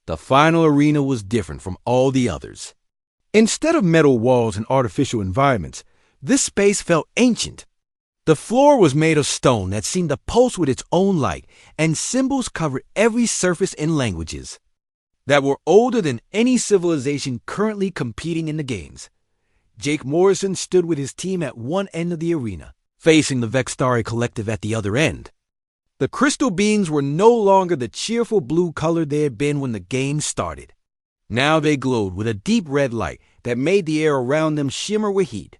The final arena was different from all the others. Instead of metal walls and artificial environments, this space felt ancient. The floor was made of stone that seemed to pulse with its own light, and symbols covered every surface in languages that were older than any civilization currently competing in the games. Jake Morrison stood with his team at one end of the arena, facing the Vextari Collective at the other end. The crystal beams were no longer the cheerful blue color they had been when the game started. Now they glowed with a deep red light that made the air around them shimmer with heat.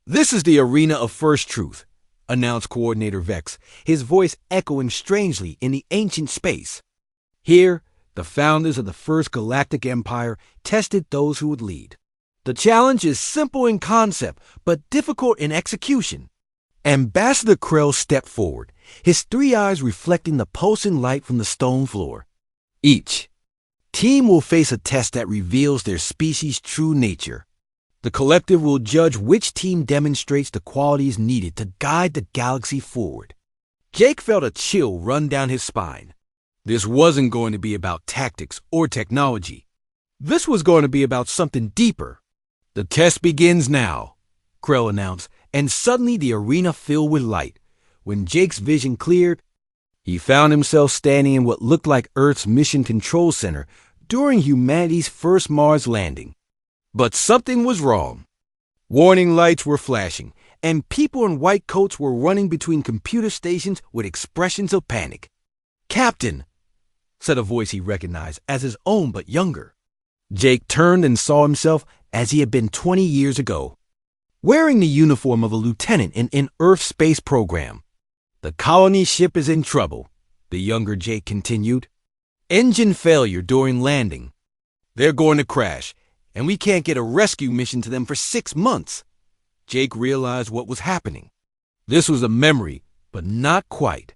"This is the arena of First Truth," announced Coordinator Vex, his voice echoing strangely in the ancient space. Here, the founders of the First Galactic Empire tested those who would lead. The challenge is simple in concept, but difficult in execution. Ambassador Krell stepped forward, his three eyes reflecting the pulsing light from the stone floor. Each team will face a test that reveals their species' true nature. The collective will judge which team demonstrates the qualities needed to guide the galaxy forward. Jake felt a chill run down his spine. This wasn't going to be about tactics or technology. This was going to be about something deeper. "The test begins now," Krell announced, and suddenly the arena filled with light. When Jake's vision cleared, he found himself standing in what looked like Earth's Mission Control Center during humanity's first Mars landing. But something was wrong. Warning lights were flashing, and people in white coats were running between computer stations with expressions of panic. "Captain," said a voice he recognized as his own but younger. Jake turned and saw himself as he had been 20 years ago, wearing the uniform of a lieutenant in an Earth space program. "The colony ship is in trouble," the younger Jake continued. "Engine failure during landing. They're going to crash, and we can't get a rescue mission to them for 6 months. Jake realized what was happening. This was a memory, but not quite.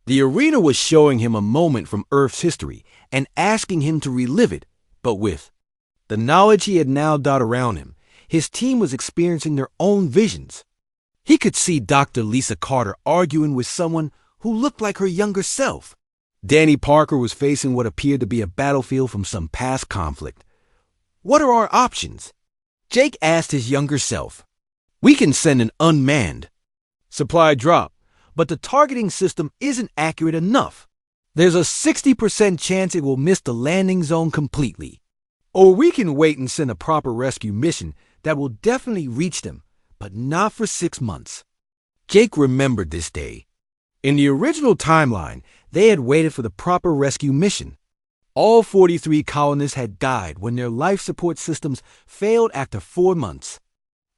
The arena was showing him a moment from Earth's history and asking him to relive it, but with the knowledge he had now dot around him, his team was experiencing their own visions. He could see Dr. Lisa Carter arguing with someone who looked like her younger self. Danny Parker was facing what appeared to be a battlefield from some past conflict. What are our options? Jake asked his younger self. We can send an unmanned supply drop, but the targeting system isn't accurate enough. There's a 60% chance it will miss the landing zone completely. Or we can wait and send a proper rescue mission that will definitely reach them, but not for 6 months. Jake remembered this day. In the original timeline, they had waited for the proper rescue mission. All 43 colonists had died when their life support systems failed after 4 months.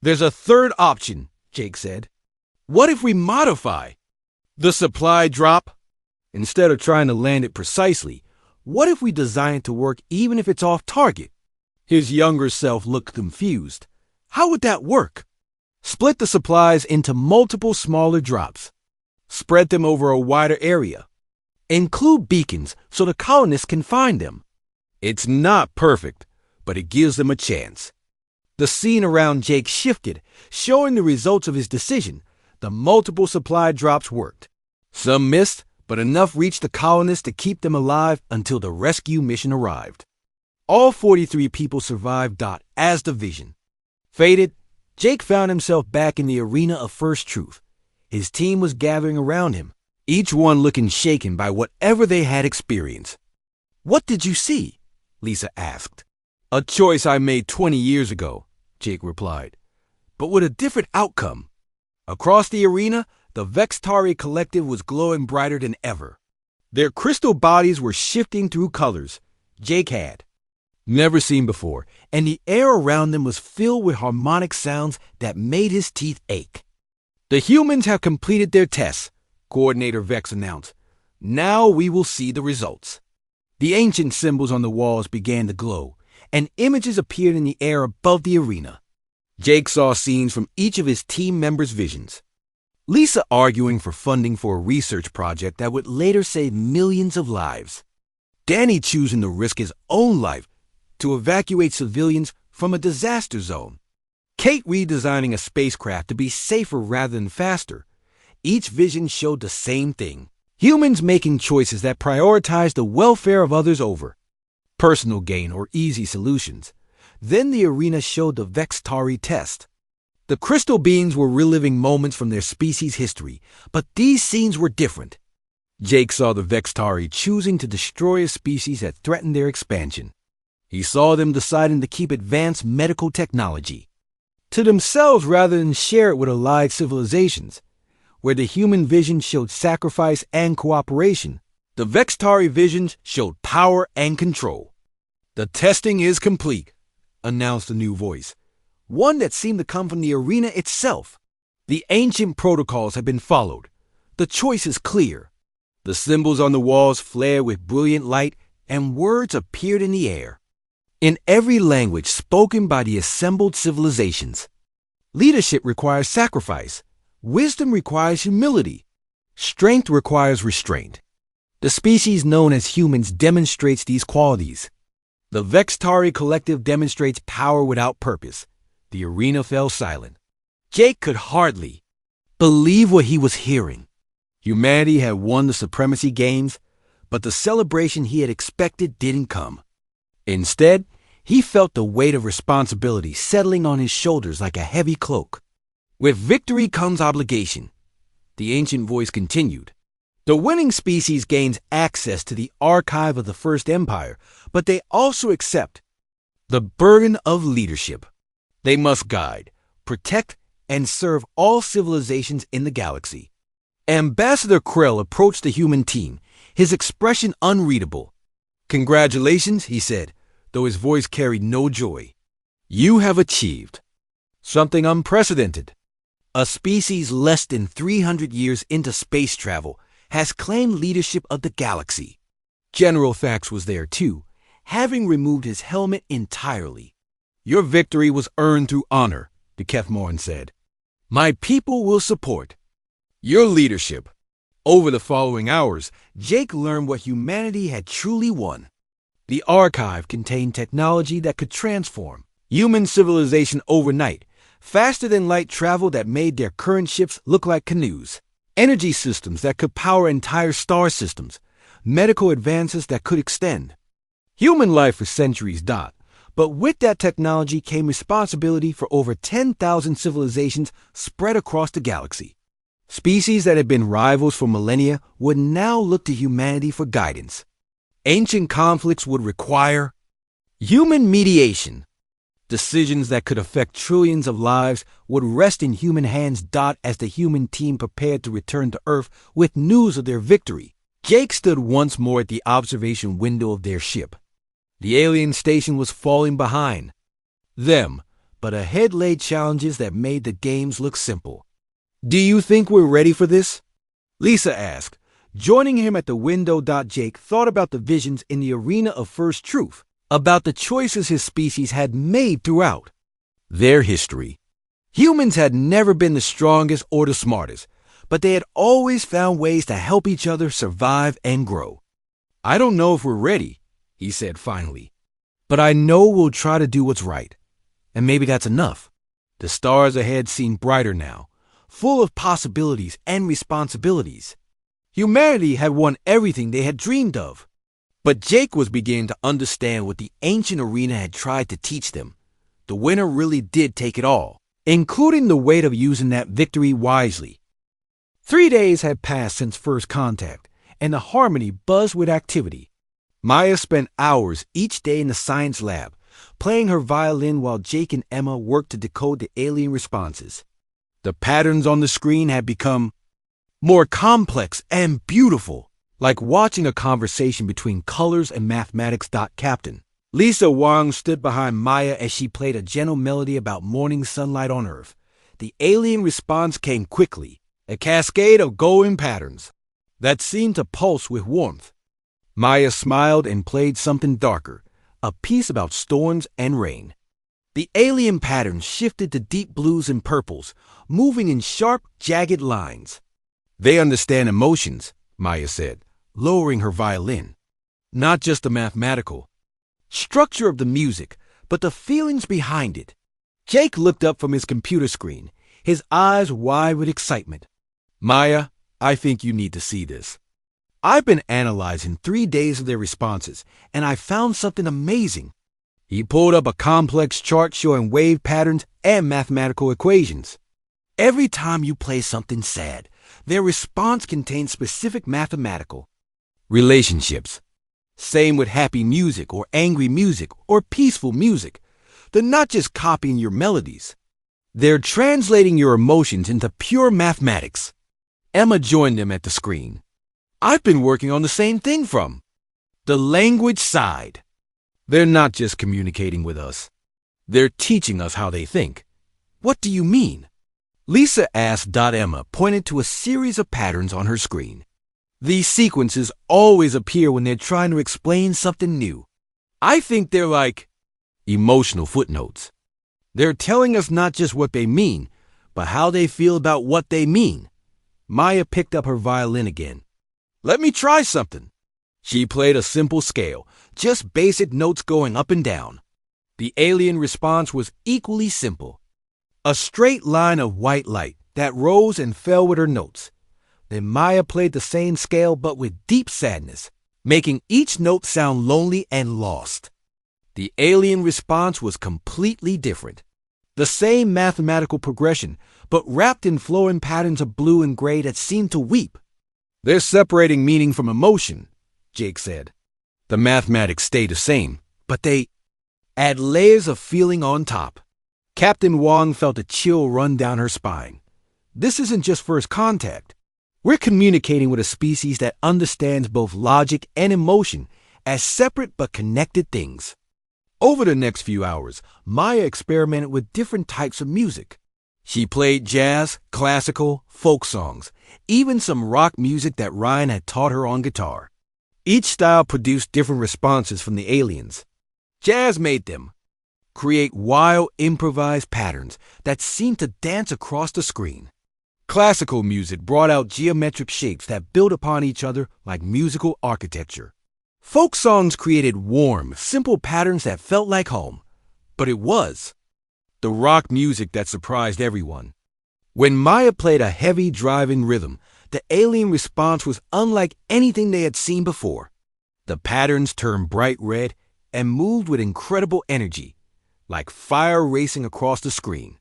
There's a third option, Jake said. What if we modify the supply drop? Instead of trying to land it precisely, what if we design it to work even if it's off target? His younger self looked confused. How would that work? Split the supplies into multiple smaller drops. Spread them over a wider area. Include beacons so the colonists can find them. It's not perfect, but it gives them a chance. The scene around Jake shifted, showing the results of his decision. The multiple supply drops worked. Some missed, but enough reached the colonists to keep them alive until the rescue mission arrived. All 43 people survived as the vision. Fated, Jake found himself back in the arena of First Truth. His team was gathering around him, each one looking shaken by whatever they had experienced. What did you see? Lisa asked. A choice I made 20 years ago, Jake replied, but with a different outcome. Across the arena, the Vextari Collective was glowing brighter than ever. Their crystal bodies were shifting through colors Jake had never seen before, and the air around them was filled with harmonic sounds that made his teeth ache. The humans have completed their tests, Coordinator Vex announced. Now we will see the results. The ancient symbols on the walls began to glow, and images appeared in the air above the arena. Jake saw scenes from each of his team members' visions. Lisa arguing for funding for a research project that would later save millions of lives. Danny choosing to risk his own life to evacuate civilians from a disaster zone. Kate redesigning a spacecraft to be safer rather than faster. Each vision showed the same thing. Humans making choices that prioritize the welfare of others over personal gain or easy solutions. Then the arena showed the Vextari test. The crystal beings were reliving moments from their species' history, but these scenes were different. Jake saw the Vextari choosing to destroy a species that threatened their expansion. He saw them deciding to keep advanced medical technology to themselves rather than share it with allied civilizations. Where the human vision showed sacrifice and cooperation, the Vextari visions showed power and control. "The testing is complete," announced a new voice, one that seemed to come from the arena itself. The ancient protocols had been followed. The choice is clear. The symbols on the walls flared with brilliant light, and words appeared in the air, in every language spoken by the assembled civilizations. Leadership requires sacrifice. Wisdom requires humility. Strength requires restraint. The species known as humans demonstrates these qualities. The Vextari collective demonstrates power without purpose. The arena fell silent. Jake could hardly believe what he was hearing. Humanity had won the supremacy games, but the celebration he had expected didn't come. Instead, he felt the weight of responsibility settling on his shoulders like a heavy cloak. "With victory comes obligation," the ancient voice continued. "The winning species gains access to the archive of the First Empire, but they also accept the burden of leadership. They must guide, protect, and serve all civilizations in the galaxy." Ambassador Krell approached the human team, his expression unreadable. "Congratulations," he said, though his voice carried no joy. "You have achieved something unprecedented. A species less than 300 years into space travel has claimed leadership of the galaxy." General Thax was there too, having removed his helmet entirely. "Your victory was earned through honor," the Kethmoran said. "My people will support your leadership." Over the following hours, Jake learned what humanity had truly won. The archive contained technology that could transform human civilization overnight, faster than light travel that made their current ships look like canoes, energy systems that could power entire star systems, medical advances that could extend human life for centuries. But with that technology came responsibility for over 10,000 civilizations spread across the galaxy. Species that had been rivals for millennia would now look to humanity for guidance. Ancient conflicts would require human mediation. Decisions that could affect trillions of lives would rest in human hands. As the human team prepared to return to Earth with news of their victory, Jake stood once more at the observation window of their ship. The alien station was falling behind them, but ahead lay challenges that made the games look simple. "Do you think we're ready for this?" Lisa asked, joining him at the window. Jake thought about the visions in the arena of First Truth, about the choices his species had made throughout their history. Humans had never been the strongest or the smartest, but they had always found ways to help each other survive and grow. "I don't know if we're ready," he said finally, "but I know we'll try to do what's right. And maybe that's enough." The stars ahead seemed brighter now, full of possibilities and responsibilities. Humanity had won everything they had dreamed of. But Jake was beginning to understand what the ancient arena had tried to teach them. The winner really did take it all, including the weight of using that victory wisely. 3 days had passed since first contact, and the Harmony buzzed with activity. Maya spent hours each day in the science lab, playing her violin while Jake and Emma worked to decode the alien responses. The patterns on the screen had become more complex and beautiful, like watching a conversation between colors and mathematics. Captain Lisa Wang stood behind Maya as she played a gentle melody about morning sunlight on Earth. The alien response came quickly, a cascade of golden patterns that seemed to pulse with warmth. Maya smiled and played something darker, a piece about storms and rain. The alien patterns shifted to deep blues and purples, moving in sharp, jagged lines. "They understand emotions," Maya said, lowering her violin. "Not just the mathematical structure of the music, but the feelings behind it." Jake looked up from his computer screen, his eyes wide with excitement. "Maya, I think you need to see this." I've been analyzing 3 days of their responses, and I found something amazing. He pulled up a complex chart showing wave patterns and mathematical equations. Every time you play something sad, their response contains specific mathematical relationships. Same with happy music or angry music or peaceful music. They're not just copying your melodies. They're translating your emotions into pure mathematics. Emma joined them at the screen. I've been working on the same thing from the language side. They're not just communicating with us. They're teaching us how they think. What do you mean? Lisa asked. Emma pointed to a series of patterns on her screen. These sequences always appear when they're trying to explain something new. I think they're like emotional footnotes. They're telling us not just what they mean, but how they feel about what they mean. Maya picked up her violin again. Let me try something. She played a simple scale, just basic notes going up and down. The alien response was equally simple. A straight line of white light that rose and fell with her notes. Then Maya played the same scale but with deep sadness, making each note sound lonely and lost. The alien response was completely different. The same mathematical progression, but wrapped in flowing patterns of blue and gray that seemed to weep. They're separating meaning from emotion, Jake said. The mathematics stay the same, but they add layers of feeling on top. Captain Wong felt a chill run down her spine. This isn't just first contact. We're communicating with a species that understands both logic and emotion as separate but connected things. Over the next few hours, Maya experimented with different types of music. She played jazz, classical, folk songs, even some rock music that Ryan had taught her on guitar. Each style produced different responses from the aliens. Jazz made them create wild, improvised patterns that seemed to dance across the screen. Classical music brought out geometric shapes that built upon each other like musical architecture. Folk songs created warm, simple patterns that felt like home. But it was the rock music that surprised everyone. When Maya played a heavy, driving rhythm, the alien response was unlike anything they had seen before. The patterns turned bright red and moved with incredible energy, like fire racing across the screen.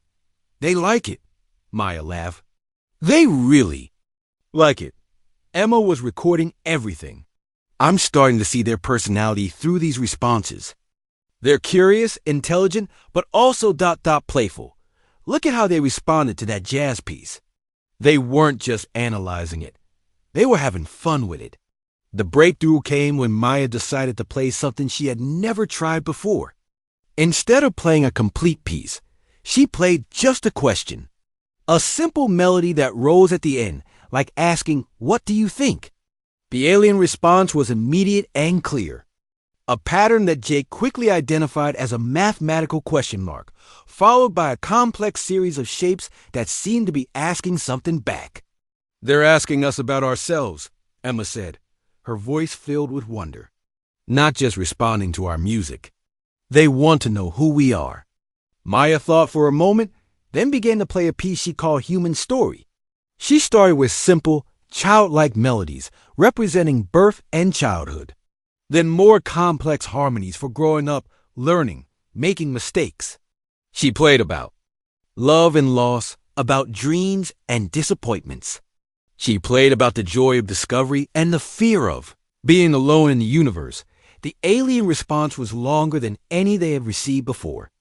They like it, Maya laughed. They really like it. Emma was recording everything. I'm starting to see their personality through these responses. They're curious, intelligent, but also playful. Look at how they responded to that jazz piece. They weren't just analyzing it. They were having fun with it. The breakthrough came when Maya decided to play something she had never tried before. Instead of playing a complete piece, she played just a question. A simple melody that rose at the end, like asking, "What do you think?" The alien response was immediate and clear. A pattern that Jake quickly identified as a mathematical question mark, followed by a complex series of shapes that seemed to be asking something back. They're asking us about ourselves, Emma said, her voice filled with wonder. Not just responding to our music. They want to know who we are. Maya thought for a moment, then began to play a piece she called Human Story. She started with simple, childlike melodies representing birth and childhood. Then more complex harmonies for growing up, learning, making mistakes. She played about love and loss, about dreams and disappointments. She played about the joy of discovery and the fear of being alone in the universe. The alien response was longer than any they had received before.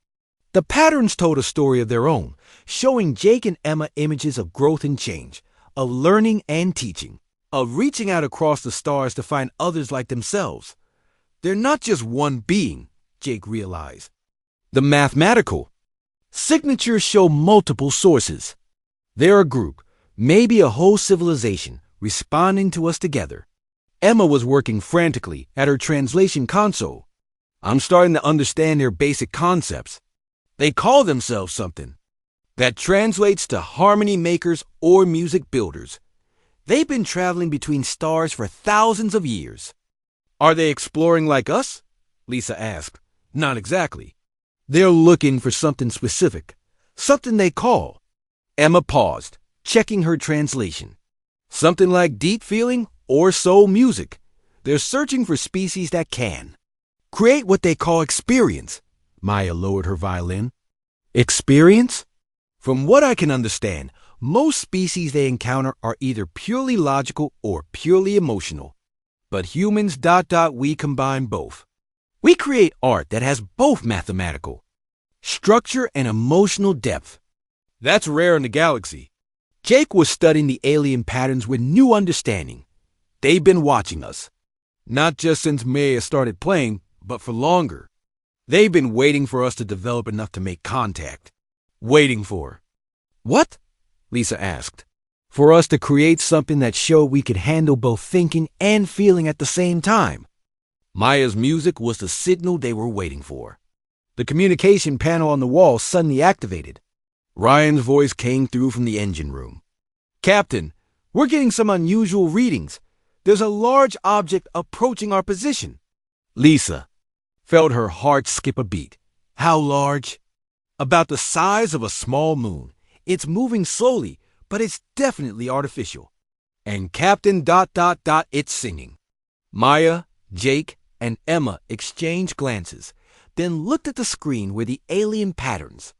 The patterns told a story of their own, showing Jake and Emma images of growth and change, of learning and teaching, of reaching out across the stars to find others like themselves. They're not just one being, Jake realized. The mathematical signatures show multiple sources. They're a group, maybe a whole civilization, responding to us together. Emma was working frantically at her translation console. I'm starting to understand their basic concepts. They call themselves something that translates to harmony makers or music builders. They've been traveling between stars for thousands of years. Are they exploring like us? Lisa asked. Not exactly. They're looking for something specific, something they call. Emma paused, checking her translation. Something like deep feeling or soul music. They're searching for species that can create what they call experience. Maya lowered her violin. Experience? From what I can understand, most species they encounter are either purely logical or purely emotional. But humans, we combine both. We create art that has both mathematical structure and emotional depth. That's rare in the galaxy. Jake was studying the alien patterns with new understanding. They've been watching us. Not just since Maya started playing, but for longer. They've been waiting for us to develop enough to make contact. Waiting for. What? Lisa asked. For us to create something that showed we could handle both thinking and feeling at the same time. Maya's music was the signal they were waiting for. The communication panel on the wall suddenly activated. Ryan's voice came through from the engine room. Captain, we're getting some unusual readings. There's a large object approaching our position. Lisa felt her heart skip a beat. How large? About the size of a small moon. It's moving slowly, but it's definitely artificial. And Captain ... it's singing. Maya, Jake, and Emma exchanged glances, then looked at the screen where the alien patterns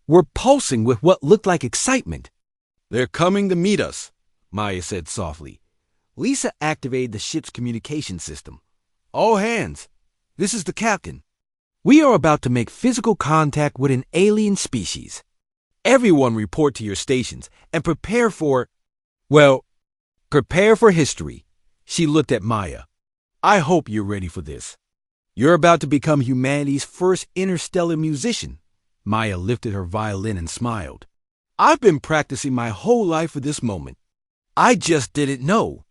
were pulsing with what looked like excitement. They're coming to meet us, Maya said softly. Lisa activated the ship's communication system. All hands, this is the captain. We are about to make physical contact with an alien species. Everyone report to your stations and prepare for history. She looked at Maya. I hope you're ready for this. You're about to become humanity's first interstellar musician. Maya lifted her violin and smiled. I've been practicing my whole life for this moment. I just didn't know.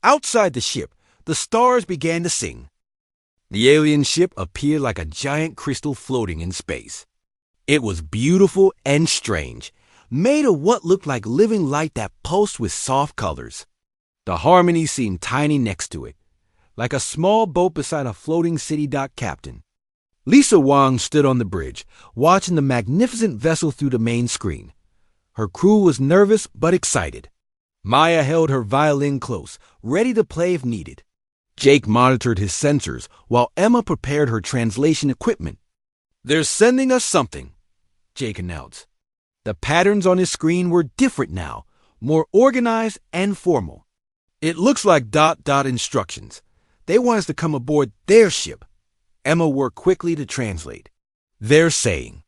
Outside the ship, the stars began to sing. The alien ship appeared like a giant crystal floating in space. It was beautiful and strange, made of what looked like living light that pulsed with soft colors. The harmony seemed tiny next to it, like a small boat beside a floating city dock captain. Lisa Wang stood on the bridge, watching the magnificent vessel through the main screen. Her crew was nervous but excited. Maya held her violin close, ready to play if needed. Jake monitored his sensors while Emma prepared her translation equipment. They're sending us something, Jake announced. The patterns on his screen were different now, more organized and formal. It looks like ... instructions. They want us to come aboard their ship. Emma worked quickly to translate. They're saying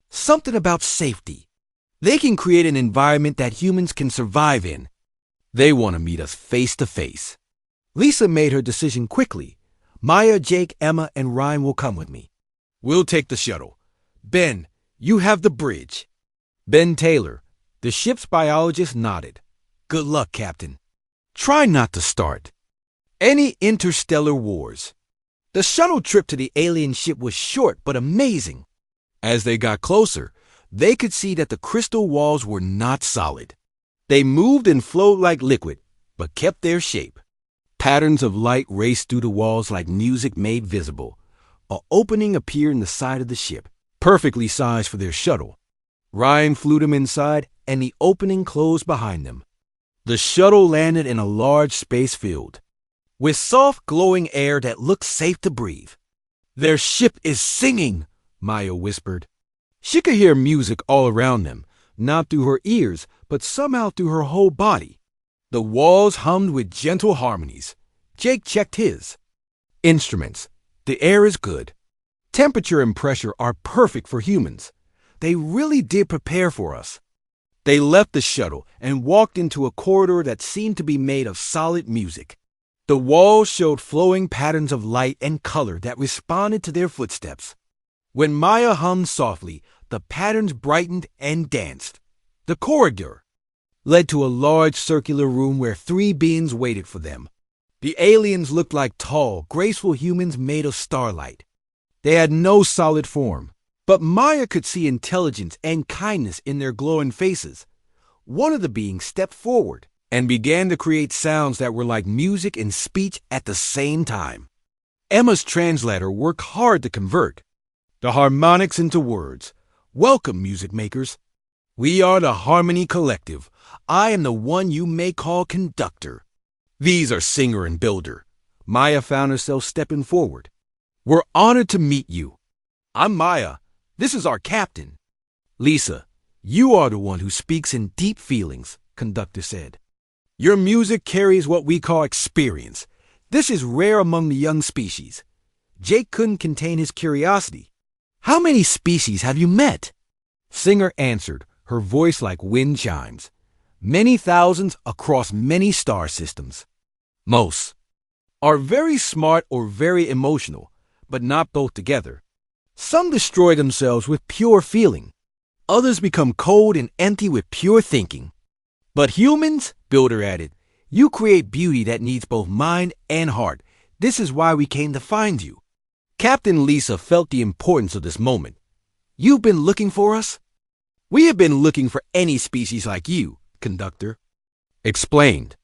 something about safety. They can create an environment that humans can survive in. They want to meet us face to face. Lisa made her decision quickly. Maya, Jake, Emma, and Ryan will come with me. We'll take the shuttle. Ben, you have the bridge. Ben Taylor, the ship's biologist, nodded. Good luck, Captain. Try not to start any interstellar wars. The shuttle trip to the alien ship was short but amazing. As they got closer, they could see that the crystal walls were not solid. They moved and flowed like liquid, but kept their shape. Patterns of light raced through the walls like music made visible. An opening appeared in the side of the ship, perfectly sized for their shuttle. Ryan flew them inside, and the opening closed behind them. The shuttle landed in a large space field, with soft, glowing air that looked safe to breathe. Their ship is singing, Maya whispered. She could hear music all around them, not through her ears, but somehow through her whole body. The walls hummed with gentle harmonies. Jake checked his instruments. The air is good. Temperature and pressure are perfect for humans. They really did prepare for us. They left the shuttle and walked into a corridor that seemed to be made of solid music. The walls showed flowing patterns of light and color that responded to their footsteps. When Maya hummed softly, the patterns brightened and danced. The corridor led to a large circular room where 3 beings waited for them. The aliens looked like tall, graceful humans made of starlight. They had no solid form, but Maya could see intelligence and kindness in their glowing faces. One of the beings stepped forward and began to create sounds that were like music and speech at the same time. Emma's translator worked hard to convert the harmonics into words. Welcome, music makers. We are the Harmony Collective. I am the one you may call conductor. These are Singer and Builder. Maya found herself stepping forward. We're honored to meet you. I'm Maya. This is our captain. Lisa, you are the one who speaks in deep feelings, Conductor said. Your music carries what we call experience. This is rare among the young species. Jake couldn't contain his curiosity. How many species have you met? Singer answered, her voice like wind chimes. Many thousands across many star systems. Most are very smart or very emotional, but not both together. Some destroy themselves with pure feeling. Others become cold and empty with pure thinking. But humans, Builder added, you create beauty that needs both mind and heart. This is why we came to find you. Captain Lisa felt the importance of this moment. You've been looking for us? We have been looking for any species like you, Conductor explained.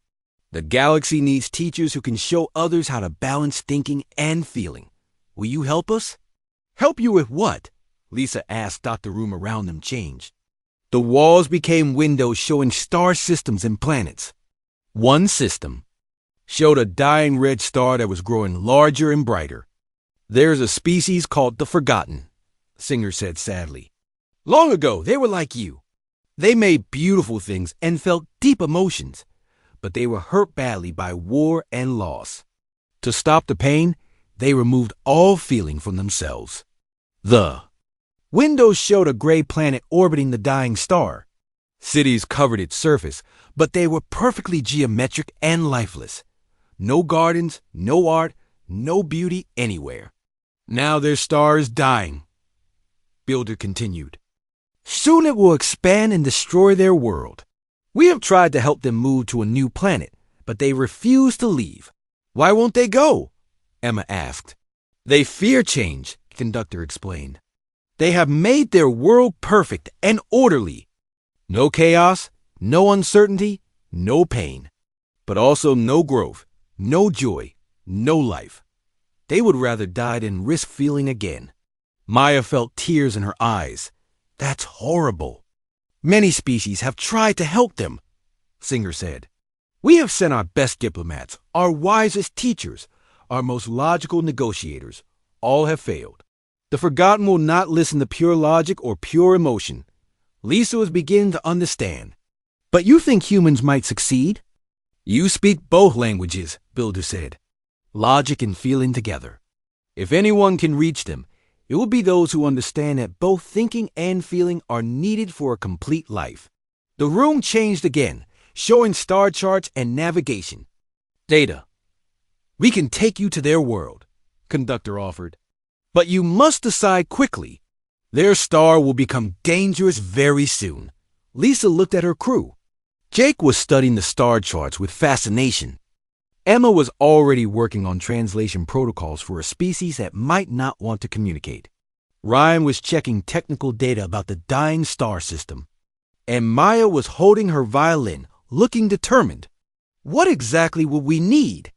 The galaxy needs teachers who can show others how to balance thinking and feeling. Will you help us? Help you with what? Lisa asked. The room around them changed. The walls became windows showing star systems and planets. One system showed a dying red star that was growing larger and brighter. There's a species called the Forgotten, Singer said sadly. Long ago, they were like you. They made beautiful things and felt deep emotions, but they were hurt badly by war and loss. To stop the pain, they removed all feeling from themselves. The windows showed a gray planet orbiting the dying star. Cities covered its surface, but they were perfectly geometric and lifeless. No gardens, no art, no beauty anywhere. Now their star is dying, Builder continued. Soon it will expand and destroy their world. We have tried to help them move to a new planet, but they refuse to leave. Why won't they go? Emma asked. They fear change, Conductor explained. They have made their world perfect and orderly. No chaos, no uncertainty, no pain, but also no growth, no joy, no life. They would rather die than risk feeling again. Maya felt tears in her eyes. That's horrible. Many species have tried to help them, Singer said. We have sent our best diplomats, our wisest teachers, our most logical negotiators. All have failed. The Forgotten will not listen to pure logic or pure emotion. Lisa was beginning to understand. But you think humans might succeed? You speak both languages, Builder said. Logic and feeling together. If anyone can reach them, it will be those who understand that both thinking and feeling are needed for a complete life. The room changed again, showing star charts and navigation. Data. We can take you to their world, Conductor offered. But you must decide quickly. Their star will become dangerous very soon. Lisa looked at her crew. Jake was studying the star charts with fascination. Emma was already working on translation protocols for a species that might not want to communicate. Ryan was checking technical data about the dying star system. And Maya was holding her violin, looking determined. What exactly would we need?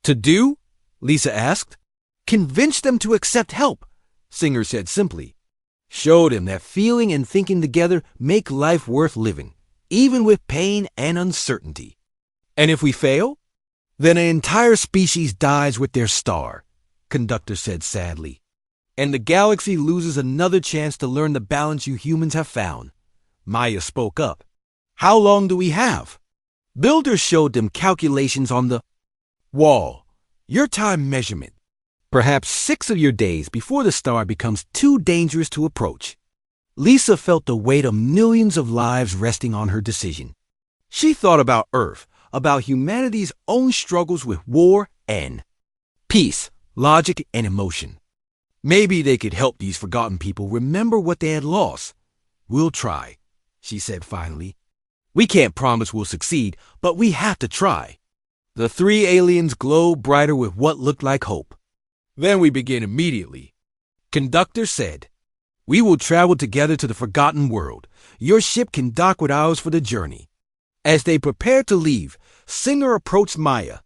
To do? Lisa asked. Convince them to accept help, Singer said simply. Show them that feeling and thinking together make life worth living, even with pain and uncertainty. And if we fail? Then an entire species dies with their star, Conductor said sadly. And the galaxy loses another chance to learn the balance you humans have found. Maya spoke up. How long do we have? Builder showed them calculations on the wall. Your time measurement. Perhaps 6 of your days before the star becomes too dangerous to approach. Lisa felt the weight of millions of lives resting on her decision. She thought about Earth, about humanity's own struggles with war and peace, logic, and emotion. Maybe they could help these forgotten people remember what they had lost. We'll try, she said finally. We can't promise we'll succeed, but we have to try. The 3 aliens glowed brighter with what looked like hope. Then we began immediately. Conductor said, We will travel together to the Forgotten World. Your ship can dock with ours for the journey. As they prepared to leave, Singer approached Maya.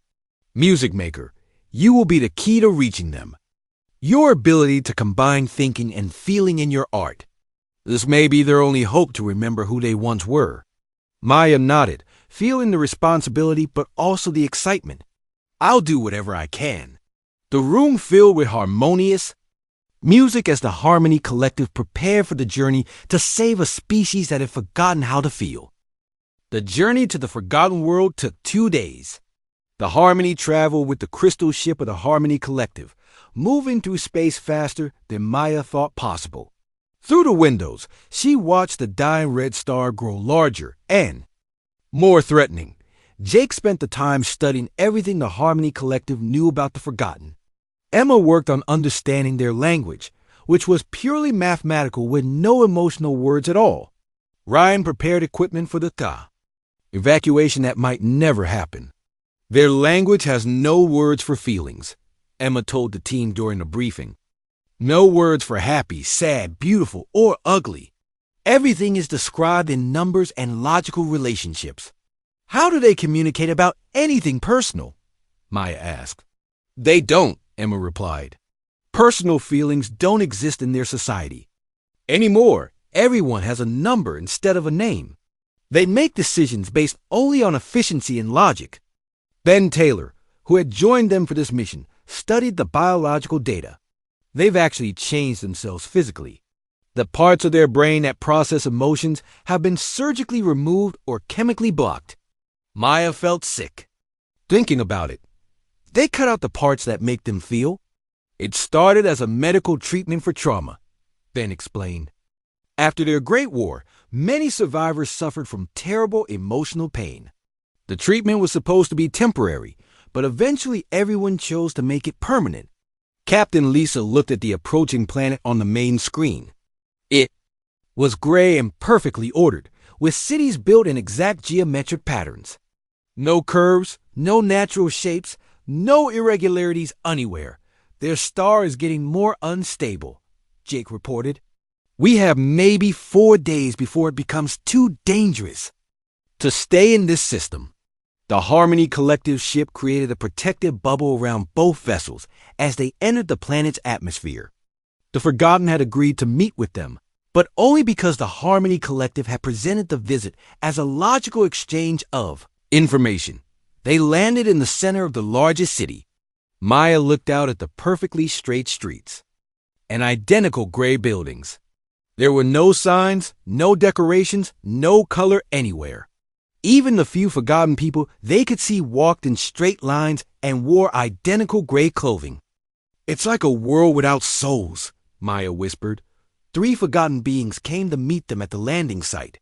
Music maker, you will be the key to reaching them. Your ability to combine thinking and feeling in your art. This may be their only hope to remember who they once were. Maya nodded, feeling the responsibility but also the excitement. I'll do whatever I can. The room filled with harmonious music as the Harmony Collective prepared for the journey to save a species that had forgotten how to feel. The journey to the Forgotten World took 2 days. The Harmony traveled with the crystal ship of the Harmony Collective, moving through space faster than Maya thought possible. Through the windows, she watched the dying red star grow larger and more threatening. Jake spent the time studying everything the Harmony Collective knew about the Forgotten. Emma worked on understanding their language, which was purely mathematical with no emotional words at all. Ryan prepared equipment for the evacuation that might never happen. Their language has no words for feelings, Emma told the team during the briefing. No words for happy, sad, beautiful, or ugly. Everything is described in numbers and logical relationships. How do they communicate about anything personal? Maya asked. They don't, Emma replied. Personal feelings don't exist in their society. Anymore, everyone has a number instead of a name. They make decisions based only on efficiency and logic. Ben Taylor, who had joined them for this mission, studied the biological data. They've actually changed themselves physically. The parts of their brain that process emotions have been surgically removed or chemically blocked. Maya felt sick. Thinking about it, they cut out the parts that make them feel. It started as a medical treatment for trauma, Ben explained. After their Great War, many survivors suffered from terrible emotional pain. The treatment was supposed to be temporary, but eventually everyone chose to make it permanent. Captain Lisa looked at the approaching planet on the main screen. It was gray and perfectly ordered, with cities built in exact geometric patterns. No curves, no natural shapes, no irregularities anywhere. Their star is getting more unstable, Jake reported. We have maybe 4 days before it becomes too dangerous to stay in this system. The Harmony Collective ship created a protective bubble around both vessels as they entered the planet's atmosphere. The Forgotten had agreed to meet with them, but only because the Harmony Collective had presented the visit as a logical exchange of information. They landed in the center of the largest city. Maya looked out at the perfectly straight streets and identical gray buildings. There were no signs, no decorations, no color anywhere. Even the few forgotten people they could see walked in straight lines and wore identical gray clothing. It's like a world without souls, Maya whispered. 3 forgotten beings came to meet them at the landing site.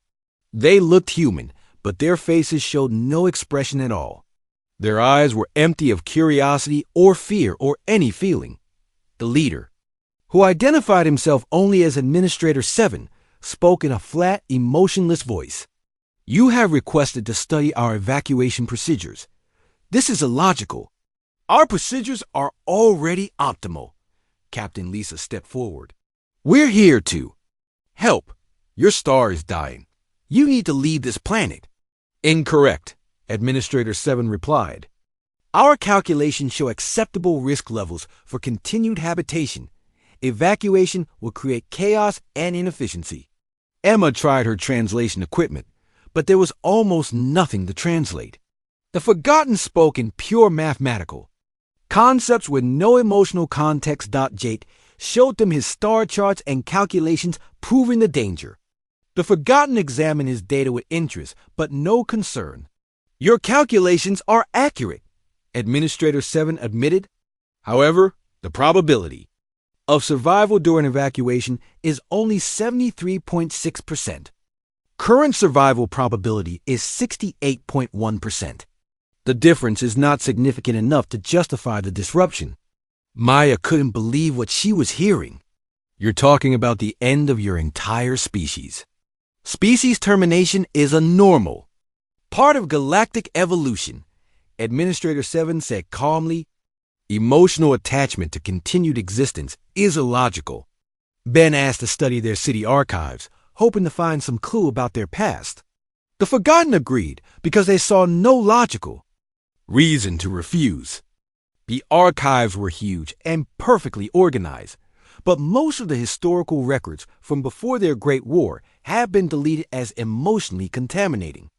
They looked human, but their faces showed no expression at all. Their eyes were empty of curiosity or fear or any feeling. The leader, who identified himself only as Administrator 7, spoke in a flat, emotionless voice. You have requested to study our evacuation procedures. This is illogical. Our procedures are already optimal. Captain Lisa stepped forward. We're here to help. Your star is dying. You need to leave this planet. Incorrect, Administrator 7 replied. Our calculations show acceptable risk levels for continued habitation. Evacuation will create chaos and inefficiency. Emma tried her translation equipment, but there was almost nothing to translate. The Forgotten spoke in pure mathematical concepts with no emotional context. Jake showed them his star charts and calculations proving the danger. The Forgotten examined his data with interest, but no concern. Your calculations are accurate, Administrator 7 admitted. However, the probability of survival during evacuation is only 73.6%. Current survival probability is 68.1%. The difference is not significant enough to justify the disruption. Maya couldn't believe what she was hearing. You're talking about the end of your entire species. Species termination is a normal part of galactic evolution, Administrator 7 said calmly. Emotional attachment to continued existence is illogical. Ben asked to study their city archives, hoping to find some clue about their past. The Forgotten agreed because they saw no logical reason to refuse. The archives were huge and perfectly organized, but most of the historical records from before their Great War have been deleted as emotionally contaminating.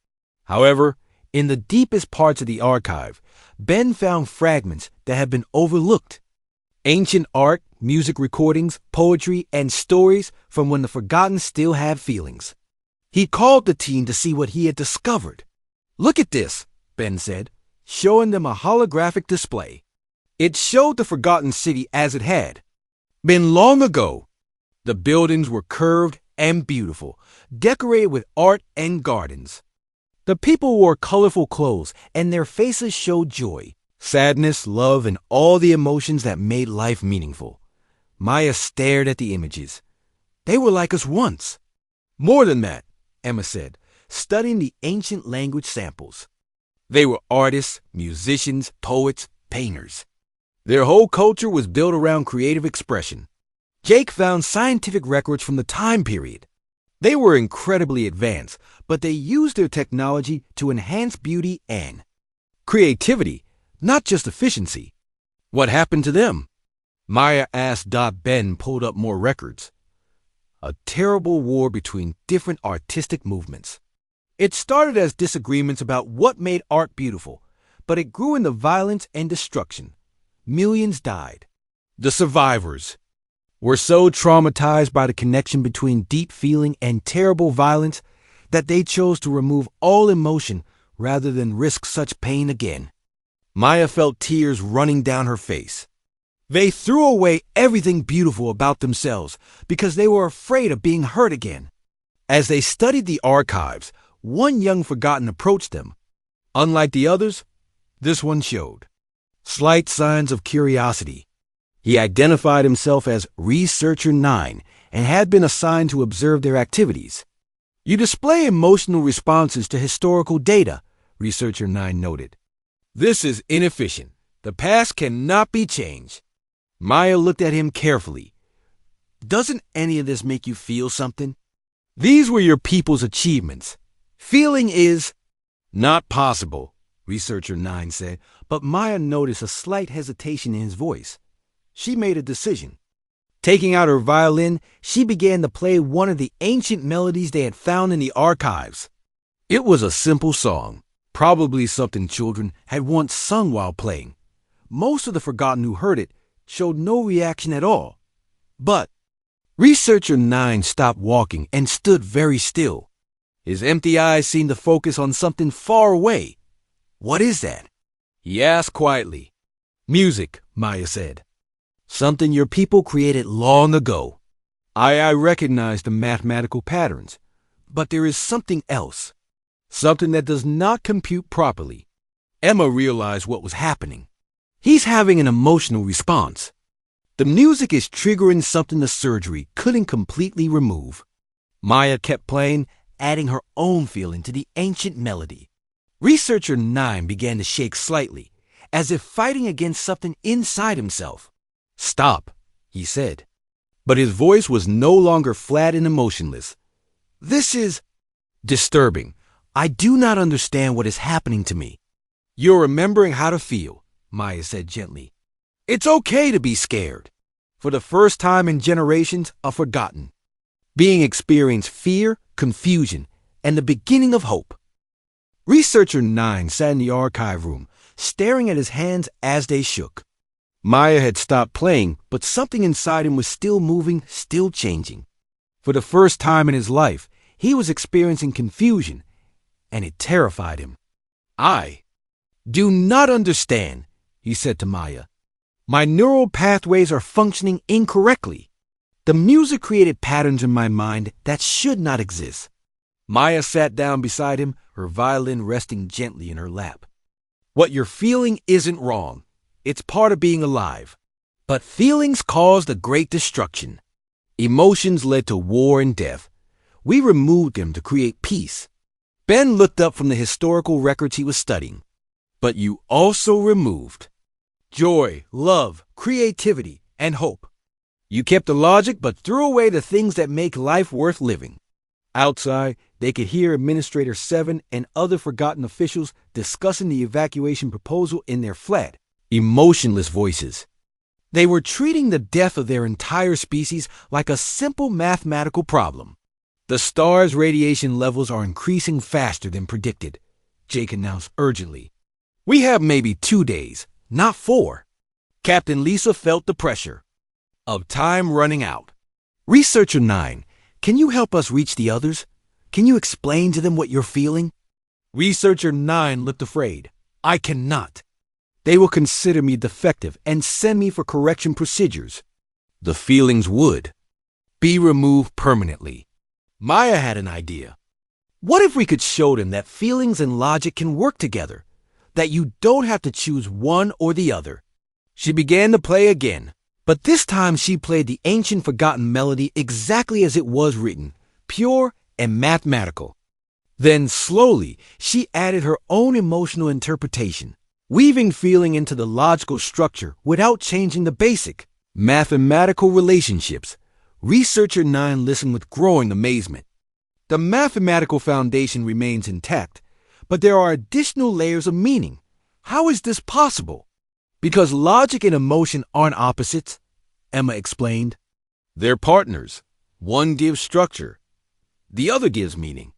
However, In the deepest parts of the archive, Ben found fragments that had been overlooked. Ancient art, music recordings, poetry, and stories from when the forgotten still had feelings. He called the team to see what he had discovered. "Look at this," Ben said, showing them a holographic display. It showed the forgotten city as it had been long ago. The buildings were curved and beautiful, decorated with art and gardens. The people wore colorful clothes, and their faces showed joy, sadness, love, and all the emotions that made life meaningful. Maya stared at the images. They were like us once. "More than that," Emma said, studying the ancient language samples. They were artists, musicians, poets, painters. Their whole culture was built around creative expression. Jake found scientific records from the time period. They were incredibly advanced, but they used their technology to enhance beauty and creativity, not just efficiency. "What happened to them?" Maya asked. Ben pulled up more records. A terrible war between different artistic movements. It started as disagreements about what made art beautiful, but it grew into violence and destruction. Millions died. The survivors were so traumatized by the connection between deep feeling and terrible violence that they chose to remove all emotion rather than risk such pain again. Maya felt tears running down her face. They threw away everything beautiful about themselves because they were afraid of being hurt again. As they studied the archives, one young forgotten approached them. Unlike the others, this one showed slight signs of curiosity. He identified himself as Researcher 9 and had been assigned to observe their activities. "You display emotional responses to historical data," Researcher 9 noted. "This is inefficient. The past cannot be changed." Maya looked at him carefully. "Doesn't any of this make you feel something? These were your people's achievements. Feeling is not possible," Researcher 9 said, but Maya noticed a slight hesitation in his voice. She made a decision. Taking out her violin, she began to play one of the ancient melodies they had found in the archives. It was a simple song, probably something children had once sung while playing. Most of the forgotten who heard it showed no reaction at all. But Researcher 9 stopped walking and stood very still. His empty eyes seemed to focus on something far away. "What is that?" he asked quietly. "Music," Maya said. "Something your people created long ago. I recognize the mathematical patterns, but there is something else. Something that does not compute properly." Emma realized what was happening. "He's having an emotional response. The music is triggering something the surgery couldn't completely remove." Maya kept playing, adding her own feeling to the ancient melody. Researcher 9 began to shake slightly, as if fighting against something inside himself. "Stop," he said. But his voice was no longer flat and emotionless. "This is disturbing. I do not understand what is happening to me." "You're remembering how to feel," Maya said gently. "It's okay to be scared. For the first time in generations, a forgotten being experienced fear, confusion, and the beginning of hope." Researcher 9 sat in the archive room, staring at his hands as they shook. Maya had stopped playing, but something inside him was still moving, still changing. For the first time in his life, he was experiencing confusion, and it terrified him. "I do not understand," he said to Maya. "My neural pathways are functioning incorrectly. The music created patterns in my mind that should not exist." Maya sat down beside him, her violin resting gently in her lap. "What you're feeling isn't wrong. It's part of being alive. But feelings caused a great destruction. Emotions led to war and death. We removed them to create peace." Ben looked up from the historical records he was studying. "But you also removed joy, love, creativity, and hope. You kept the logic but threw away the things that make life worth living." Outside, they could hear Administrator 7 and other forgotten officials discussing the evacuation proposal in their flat, emotionless voices. They were treating the death of their entire species like a simple mathematical problem. "The star's radiation levels are increasing faster than predicted," Jake announced urgently. We have maybe 2 days, not 4. Captain Lisa felt the pressure of time running out. Researcher 9, can you help us reach the others? Can you explain to them what you're feeling? Researcher 9 looked afraid. I cannot. They will consider me defective and send me for correction procedures. The feelings would be removed permanently. Maya had an idea. What if we could show them that feelings and logic can work together? That you don't have to choose one or the other. She began to play again, but this time she played the ancient forgotten melody exactly as it was written, pure and mathematical. Then slowly she added her own emotional interpretation, weaving feeling into the logical structure without changing the basic mathematical relationships. Researcher 9 listened with growing amazement. The mathematical foundation remains intact, but there are additional layers of meaning. How is this possible? Because logic and emotion aren't opposites, Emma explained. They're partners. One gives structure. The other gives meaning.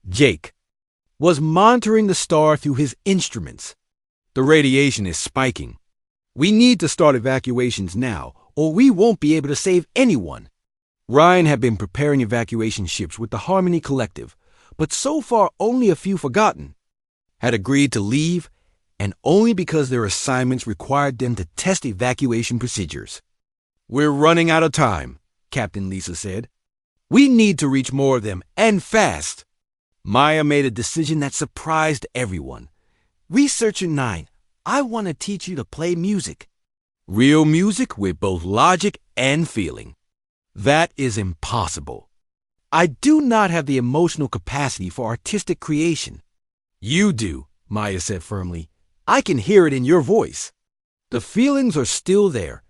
Jake was monitoring the star through his instruments. The radiation is spiking. We need to start evacuations now, or we won't be able to save anyone. Ryan had been preparing evacuation ships with the Harmony Collective, but so far only a few forgotten had agreed to leave, and only because their assignments required them to test evacuation procedures. We're running out of time, Captain Lisa said. We need to reach more of them, and fast. Maya made a decision that surprised everyone. Researcher 9, I want to teach you to play music. Real music with both logic and feeling. That is impossible. I do not have the emotional capacity for artistic creation. You do, Maya said firmly. I can hear it in your voice. The feelings are still there,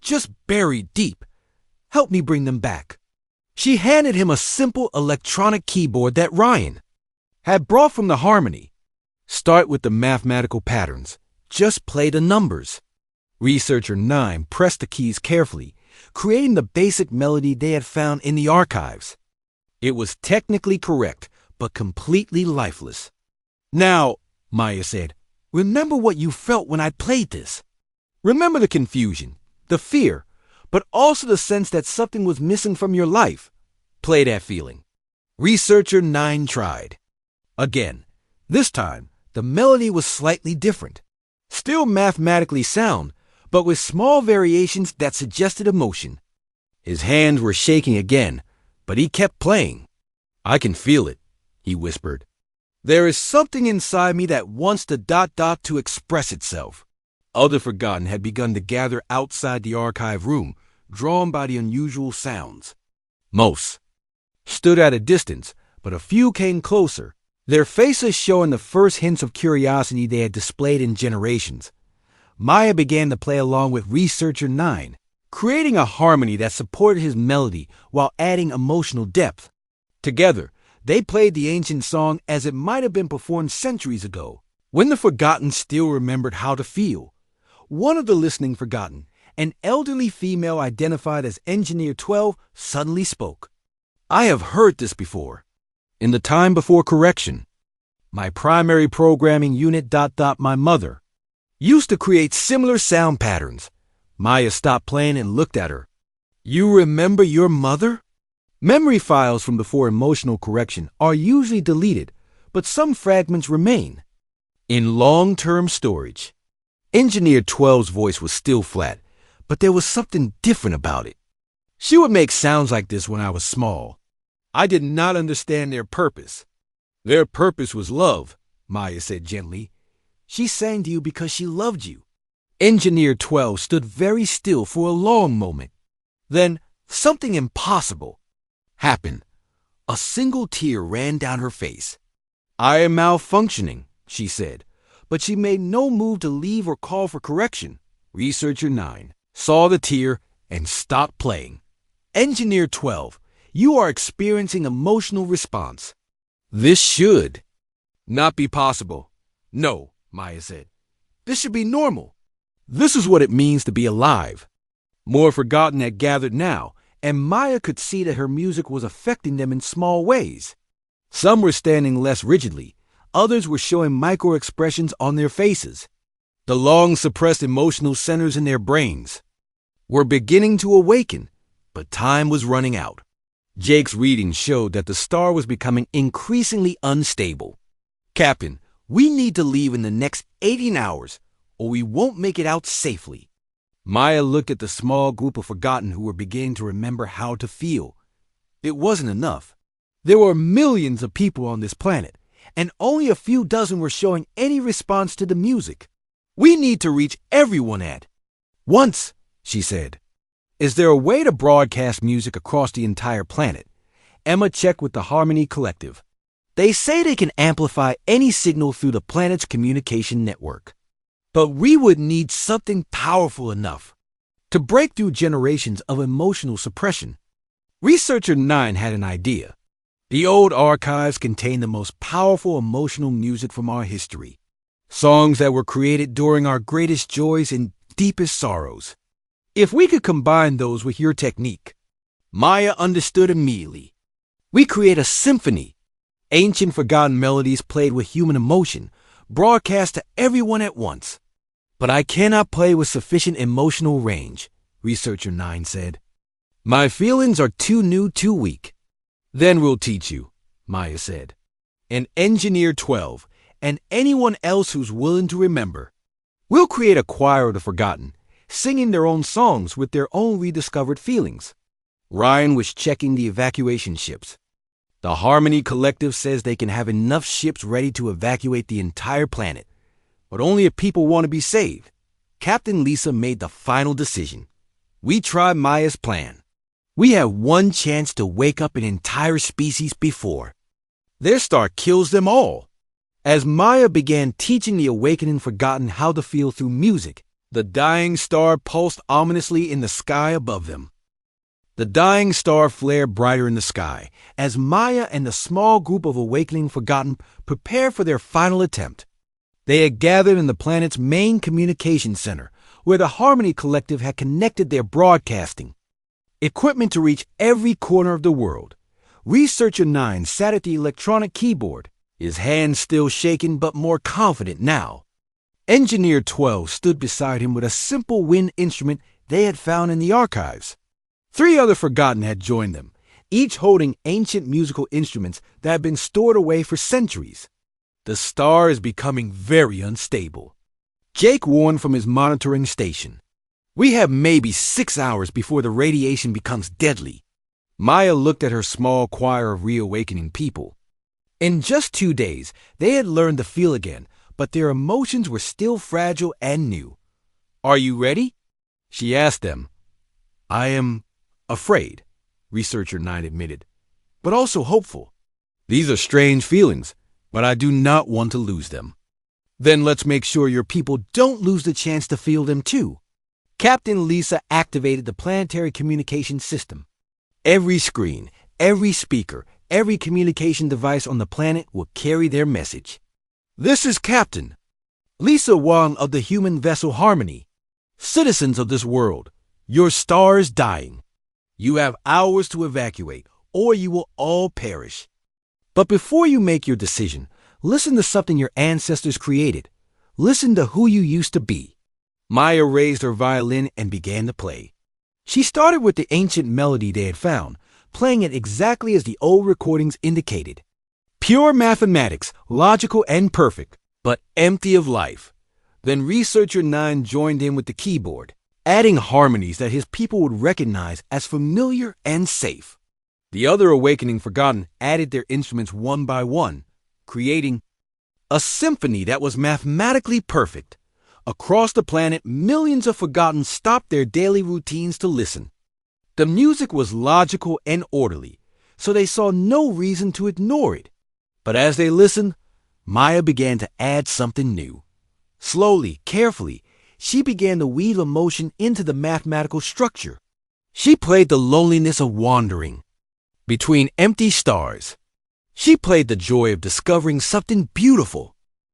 just buried deep. Help me bring them back. She handed him a simple electronic keyboard that Ryan had brought from the Harmony. Start with the mathematical patterns. Just play the numbers. Researcher 9 pressed the keys carefully, creating the basic melody they had found in the archives. It was technically correct, but completely lifeless. Now, Maya said, remember what you felt when I played this. Remember the confusion, the fear, but also the sense that something was missing from your life. Play that feeling. Researcher 9 tried. Again, this time, the melody was slightly different. Still mathematically sound, but with small variations that suggested emotion. His hands were shaking again, but he kept playing. I can feel it, he whispered. There is something inside me that wants the ... to express itself. Other forgotten had begun to gather outside the archive room, drawn by the unusual sounds. Most stood at a distance, but a few came closer, their faces showing the first hints of curiosity they had displayed in generations. Maya began to play along with Researcher 9, creating a harmony that supported his melody while adding emotional depth. Together, they played the ancient song as it might have been performed centuries ago, when the forgotten still remembered how to feel. One of the listening forgotten, an elderly female identified as Engineer 12, suddenly spoke. I have heard this before. In the time before correction, my primary programming unit ... my mother used to create similar sound patterns. Maya stopped playing and looked at her. You remember your mother? Memory files from before emotional correction are usually deleted, but some fragments remain in long-term storage. Engineer 12's voice was still flat, but there was something different about it. She would make sounds like this when I was small. I did not understand their purpose. Their purpose was love, Maya said gently. She sang to you because she loved you. Engineer 12 stood very still for a long moment. Then something impossible happened. A single tear ran down her face. I am malfunctioning, she said, but she made no move to leave or call for correction. Researcher 9 saw the tear and stopped playing. Engineer 12, you are experiencing emotional response. This should not be possible. No, Maya said. This should be normal. This is what it means to be alive. More forgotten had gathered now, and Maya could see that her music was affecting them in small ways. Some were standing less rigidly, others were showing micro-expressions on their faces. The long-suppressed emotional centers in their brains were beginning to awaken, but time was running out. Jake's reading showed that the star was becoming increasingly unstable. "Captain, we need to leave in the next 18 hours, or we won't make it out safely." Maya looked at the small group of Forgotten who were beginning to remember how to feel. It wasn't enough. There were millions of people on this planet, and only a few dozen were showing any response to the music. "We need to reach everyone at once," she said. "Is there a way to broadcast music across the entire planet?" Emma checked with the Harmony Collective. "They say they can amplify any signal through the planet's communication network. But we would need something powerful enough to break through generations of emotional suppression." Researcher 9 had an idea. The old archives contain the most powerful emotional music from our history. Songs that were created during our greatest joys and deepest sorrows. If we could combine those with your technique, Maya understood immediately. We create a symphony, ancient forgotten melodies played with human emotion, broadcast to everyone at once. "But I cannot play with sufficient emotional range," Researcher 9 said. "My feelings are too new, too weak." "Then we'll teach you," Maya said. "And Engineer 12, and anyone else who's willing to remember. We'll create a choir of the forgotten, singing their own songs with their own rediscovered feelings." Ryan was checking the evacuation ships. "The Harmony Collective says they can have enough ships ready to evacuate the entire planet, but only if people want to be saved." Captain Lisa made the final decision. "We tried Maya's plan. We have one chance to wake up an entire species before their star kills them all." As Maya began teaching the awakening forgotten how to feel through music, the dying star pulsed ominously in the sky above them. The dying star flared brighter in the sky as Maya and the small group of awakening forgotten prepared for their final attempt. They had gathered in the planet's main communication center, where the Harmony Collective had connected their broadcasting equipment to reach every corner of the world. Researcher 9 sat at the electronic keyboard, his hands still shaking but more confident now. Engineer 12 stood beside him with a simple wind instrument they had found in the archives. 3 other Forgotten had joined them, each holding ancient musical instruments that had been stored away for centuries. "The star is becoming very unstable," Jake warned from his monitoring station. "We have maybe 6 hours before the radiation becomes deadly." Maya looked at her small choir of reawakening people. In just 2 days, they had learned to feel again, but their emotions were still fragile and new. "Are you ready?" she asked them. "I am afraid," Researcher 9 admitted, "but also hopeful. These are strange feelings, but I do not want to lose them." "Then let's make sure your people don't lose the chance to feel them too." Captain Lisa activated the planetary communication system. Every screen, every speaker, every communication device on the planet will carry their message. "This is Captain Lisa Wang of the human vessel Harmony. Citizens of this world, your star is dying. You have hours to evacuate, or you will all perish. But before you make your decision, listen to something your ancestors created. Listen to who you used to be." Maya raised her violin and began to play. She started with the ancient melody they had found, playing it exactly as the old recordings indicated. Pure mathematics, logical and perfect, but empty of life. Then Researcher 9 joined in with the keyboard, adding harmonies that his people would recognize as familiar and safe. The other awakening forgotten added their instruments one by one, creating a symphony that was mathematically perfect. Across the planet, millions of forgotten stopped their daily routines to listen. The music was logical and orderly, so they saw no reason to ignore it. But as they listened, Maya began to add something new. Slowly, carefully, she began to weave emotion into the mathematical structure. She played the loneliness of wandering between empty stars. She played the joy of discovering something beautiful.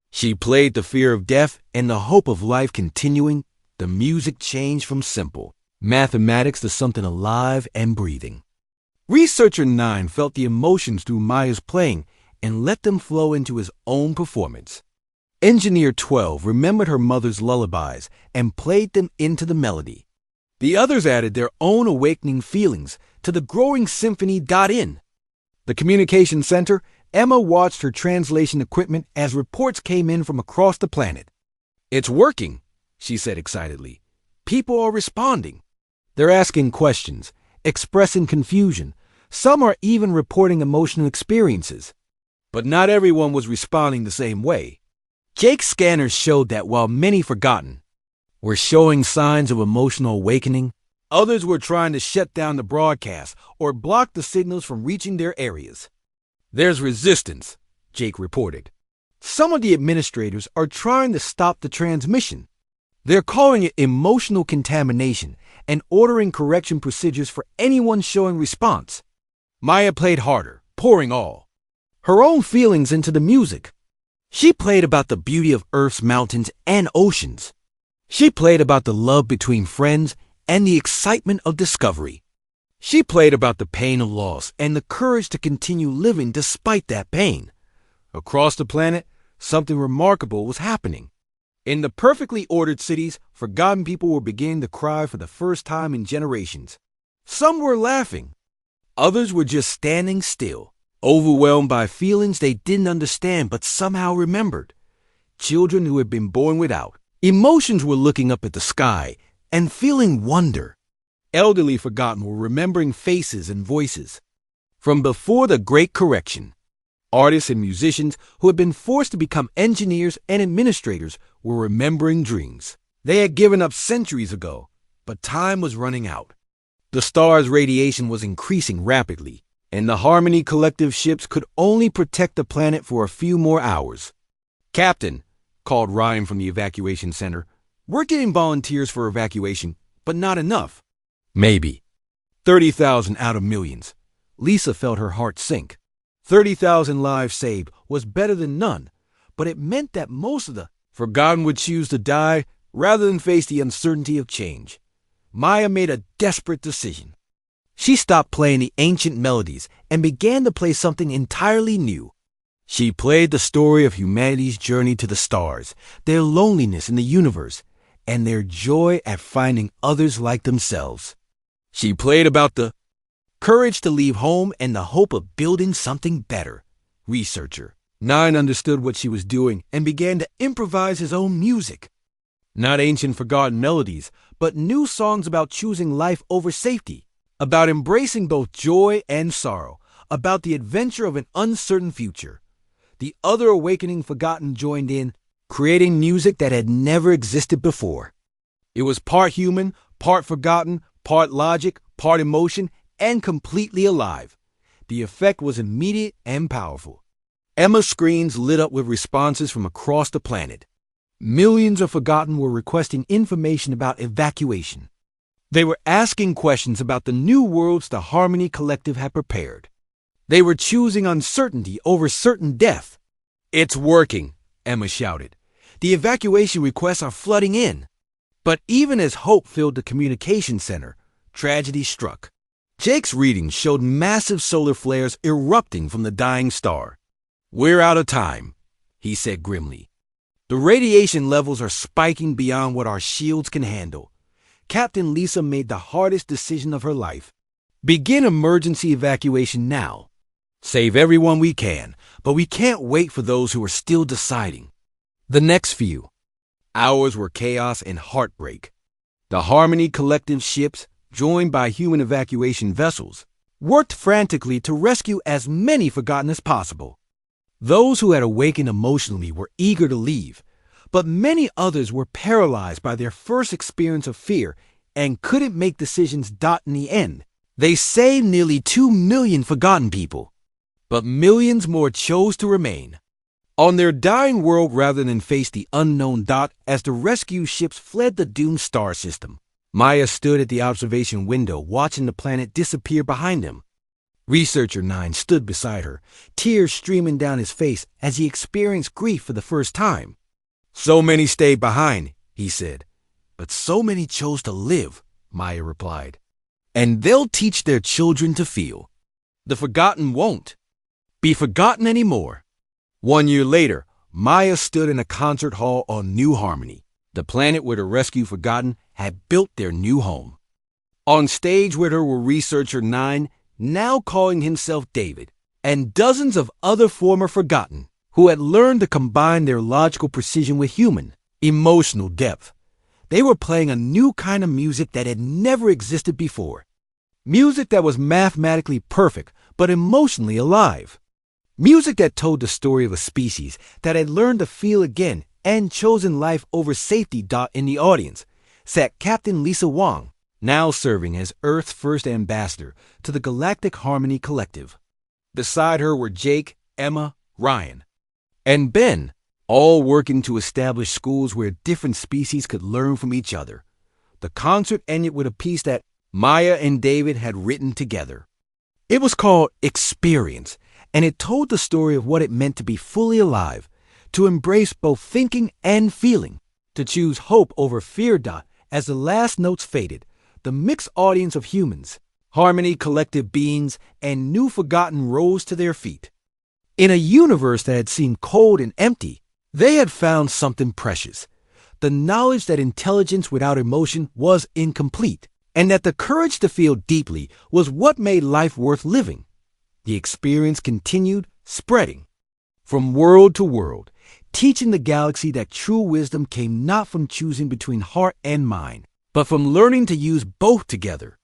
She played the fear of death and the hope of life continuing. The music changed from simple mathematics to something alive and breathing. Researcher 9 felt the emotions through Maya's playing and let them flow into his own performance. Engineer 12 remembered her mother's lullabies and played them into the melody. The others added their own awakening feelings to the growing symphony. In the communication center, Emma watched her translation equipment as reports came in from across the planet. "It's working," she said excitedly. "People are responding. They're asking questions, expressing confusion. Some are even reporting emotional experiences. But not everyone was responding the same way. Jake's scanners showed that while many forgotten were showing signs of emotional awakening, others were trying to shut down the broadcast or block the signals from reaching their areas. "There's resistance," Jake reported. "Some of the administrators are trying to stop the transmission. They're calling it emotional contamination and ordering correction procedures for anyone showing response." Maya played harder, pouring all her own feelings into the music. She played about the beauty of Earth's mountains and oceans. She played about the love between friends and the excitement of discovery. She played about the pain of loss and the courage to continue living despite that pain. Across the planet, something remarkable was happening. In the perfectly ordered cities, forgotten people were beginning to cry for the first time in generations. Some were laughing. Others were just standing still, overwhelmed by feelings they didn't understand but somehow remembered. Children who had been born without emotions were looking up at the sky and feeling wonder. Elderly forgotten were remembering faces and voices from before the Great Correction. Artists and musicians who had been forced to become engineers and administrators were remembering dreams they had given up centuries ago, but time was running out. The star's radiation was increasing rapidly, and the Harmony Collective ships could only protect the planet for a few more hours. "Captain," called Ryan from the evacuation center, "we're getting volunteers for evacuation, but not enough." "Maybe 30,000 out of millions." Lisa felt her heart sink. 30,000 lives saved was better than none, but it meant that most of the forgotten would choose to die rather than face the uncertainty of change. Maya made a desperate decision. She stopped playing the ancient melodies and began to play something entirely new. She played the story of humanity's journey to the stars, their loneliness in the universe, and their joy at finding others like themselves. She played about the courage to leave home and the hope of building something better. Researcher 9 understood what she was doing and began to improvise his own music. Not ancient forgotten melodies, but new songs about choosing life over safety, about embracing both joy and sorrow, about the adventure of an uncertain future. The other awakening forgotten joined in, creating music that had never existed before. It was part human, part forgotten, part logic, part emotion, and completely alive. The effect was immediate and powerful. Emma's screens lit up with responses from across the planet. Millions of forgotten were requesting information about evacuation. They were asking questions about the new worlds the Harmony Collective had prepared. They were choosing uncertainty over certain death. "It's working," Emma shouted. "The evacuation requests are flooding in." But even as hope filled the communication center, tragedy struck. Jake's readings showed massive solar flares erupting from the dying star. "We're out of time," he said grimly. "The radiation levels are spiking beyond what our shields can handle." Captain Lisa made the hardest decision of her life. Begin emergency evacuation now. Save everyone we can, but we can't wait for those who are still deciding. The next few hours were chaos and heartbreak. The Harmony Collective ships, joined by human evacuation vessels, worked frantically to rescue as many forgotten as possible. Those who had awakened emotionally were eager to leave, but many others were paralyzed by their first experience of fear and couldn't make decisions. In the end, they saved nearly 2 million forgotten people, but millions more chose to remain on their dying world rather than face the unknown. As the rescue ships fled the doomed star system, Maya stood at the observation window watching the planet disappear behind him. Researcher 9 stood beside her, tears streaming down his face as he experienced grief for the first time. "So many stayed behind," he said. "But so many chose to live," Maya replied. "And they'll teach their children to feel. The forgotten won't." be forgotten anymore. 1 year later, Maya stood in a concert hall on New Harmony, the planet where the Rescue Forgotten had built their new home. On stage with her were researcher 9, now calling himself David, and dozens of other former Forgotten who had learned to combine their logical precision with human, emotional depth. They were playing a new kind of music that had never existed before. Music that was mathematically perfect, but emotionally alive. Music that told the story of a species that had learned to feel again and chosen life over safety. In the audience sat Captain Lisa Wang, now serving as Earth's first ambassador to the Galactic Harmony Collective. Beside her were Jake, Emma, Ryan, and Ben, all working to establish schools where different species could learn from each other. The concert ended with a piece that Maya and David had written together. It was called Experience, and it told the story of what it meant to be fully alive, to embrace both thinking and feeling, to choose hope over fear. As the last notes faded, the mixed audience of humans, Harmony Collective beings, and New Forgotten rose to their feet. In a universe that had seemed cold and empty, they had found something precious, the knowledge that intelligence without emotion was incomplete, and that the courage to feel deeply was what made life worth living. The experience continued, spreading from world to world, teaching the galaxy that true wisdom came not from choosing between heart and mind, but from learning to use both together.